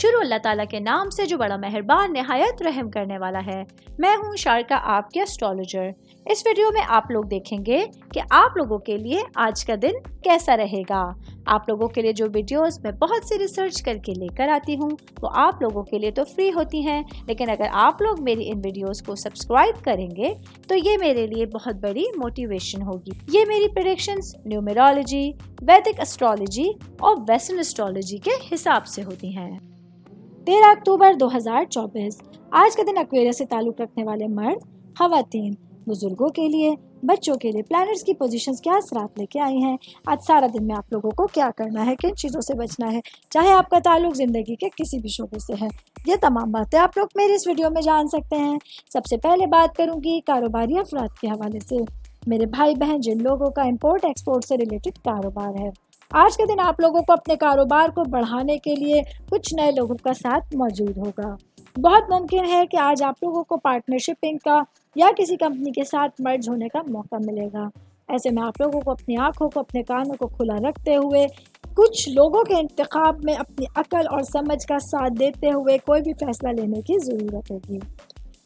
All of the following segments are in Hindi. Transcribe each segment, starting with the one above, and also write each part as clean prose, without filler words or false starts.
शुरू अल्लाह ताला के नाम से जो बड़ा मेहरबान नहायत रहम करने वाला है। मैं हूँ शारका, आपके एस्ट्रोलॉजर। इस वीडियो में आप लोग देखेंगे कि आप लोगों के लिए आज का दिन कैसा रहेगा। आप लोगों के लिए जो वीडियोस मैं बहुत सी रिसर्च करके लेकर आती हूँ वो आप लोगों के लिए तो फ्री होती हैं, लेकिन अगर आप लोग मेरी इन वीडियोस को सब्सक्राइब करेंगे तो ये मेरे लिए बहुत बड़ी मोटिवेशन होगी। ये मेरी प्रेडिक्शंस न्यूमेरोलॉजी, वैदिक एस्ट्रोलॉजी और वेस्टर्न एस्ट्रोलॉजी के हिसाब से होती हैं। 13 अक्टूबर 2024 आज का दिन एक्वेरियस से ताल्लुक रखने वाले मर्द, खवातीन, बुजुर्गों के लिए, बच्चों के लिए प्लैनेट्स की पोजीशंस क्या असरात लेके आई हैं। आज सारा दिन में आप लोगों को क्या करना है, किन चीज़ों से बचना है, चाहे आपका ताल्लुक ज़िंदगी के किसी भी शोबे से है, ये तमाम बातें आप लोग मेरे इस वीडियो में जान सकते हैं। सबसे पहले बात करूंगी कारोबारी अफराद के हवाले से। मेरे भाई बहन जिन लोगों का इम्पोर्ट एक्सपोर्ट से रिलेटेड कारोबार है, आज के दिन आप लोगों को अपने कारोबार को बढ़ाने के लिए कुछ नए लोगों का साथ मौजूद होगा। बहुत मुमकिन है कि आज आप लोगों को पार्टनरशिपिंग का या किसी कंपनी के साथ मर्ज होने का मौका मिलेगा। ऐसे में आप लोगों को अपनी आंखों को, अपने कानों को खुला रखते हुए कुछ लोगों के इंतखाब में अपनी अकल और समझ का साथ देते हुए कोई भी फैसला लेने की ज़रूरत होगी।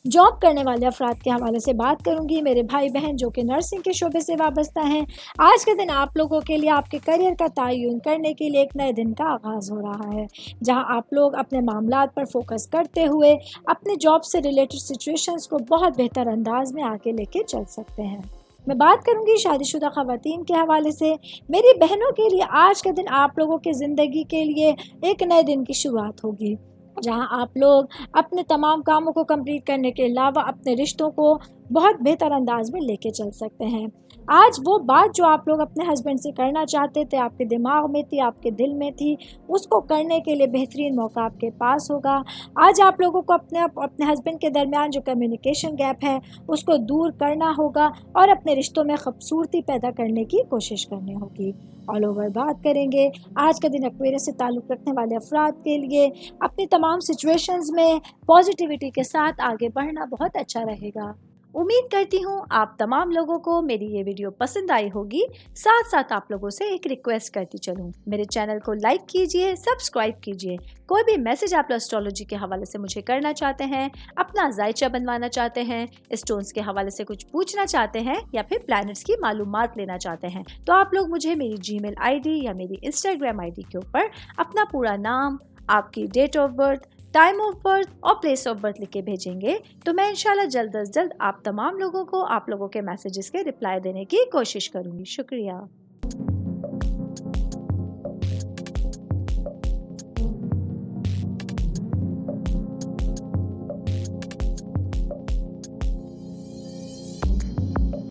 जॉब करने वाले अफराद के हवाले से बात करूंगी। मेरे भाई बहन जो कि नर्सिंग के शोबे से वाबस्ता हैं, आज के दिन आप लोगों के लिए आपके करियर का तयन करने के लिए एक नए दिन का आगाज़ हो रहा है, जहां आप लोग अपने मामलात पर फोकस करते हुए अपने जॉब से रिलेटेड सिचुएशंस को बहुत बेहतर अंदाज में आगे लेके चल सकते हैं। मैं बात करूंगी शादीशुदा खवातीन के हवाले से। मेरी बहनों के लिए आज का दिन आप लोगों की ज़िंदगी के लिए एक नए दिन की शुरुआत होगी, जहां आप लोग अपने तमाम कामों को कंप्लीट करने के अलावा अपने रिश्तों को बहुत बेहतर अंदाज में लेके चल सकते हैं। आज वो बात जो आप लोग अपने हस्बैंड से करना चाहते थे, आपके दिमाग में थी, आपके दिल में थी, उसको करने के लिए बेहतरीन मौका आपके पास होगा। आज आप लोगों को अपने हस्बैंड के दरमियान जो कम्युनिकेशन गैप है उसको दूर करना होगा और अपने रिश्तों में खूबसूरती पैदा करने की कोशिश करनी होगी। ऑल ओवर बात करेंगे आज का दिन एक्वेरियस से ताल्लुक़ रखने वाले अफराद के लिए अपनी तमाम सिचुएशंस में पॉजिटिविटी के साथ आगे बढ़ना बहुत अच्छा रहेगा। उम्मीद करती हूँ आप तमाम लोगों को मेरी ये वीडियो पसंद आई होगी। साथ साथ आप लोगों से एक रिक्वेस्ट करती चलूँ, मेरे चैनल को लाइक कीजिए, सब्सक्राइब कीजिए। कोई भी मैसेज आप एस्ट्रोलॉजी के हवाले से मुझे करना चाहते हैं, अपना जायचा बनवाना चाहते हैं, स्टोन्स के हवाले से कुछ पूछना चाहते हैं या फिर प्लैनेट्स की मालूमात लेना चाहते हैं, तो आप लोग मुझे मेरी जीमेल आईडी या मेरी इंस्टाग्राम आईडी के ऊपर अपना पूरा नाम, आपकी date of birth, time of birth और प्लेस ऑफ बर्थ लिख के भेजेंगे तो मैं इंशाल्लाह जल्द अज जल्द आप तमाम लोगों को आप लोगों के मैसेजेस के रिप्लाई देने की कोशिश करूँगी। शुक्रिया।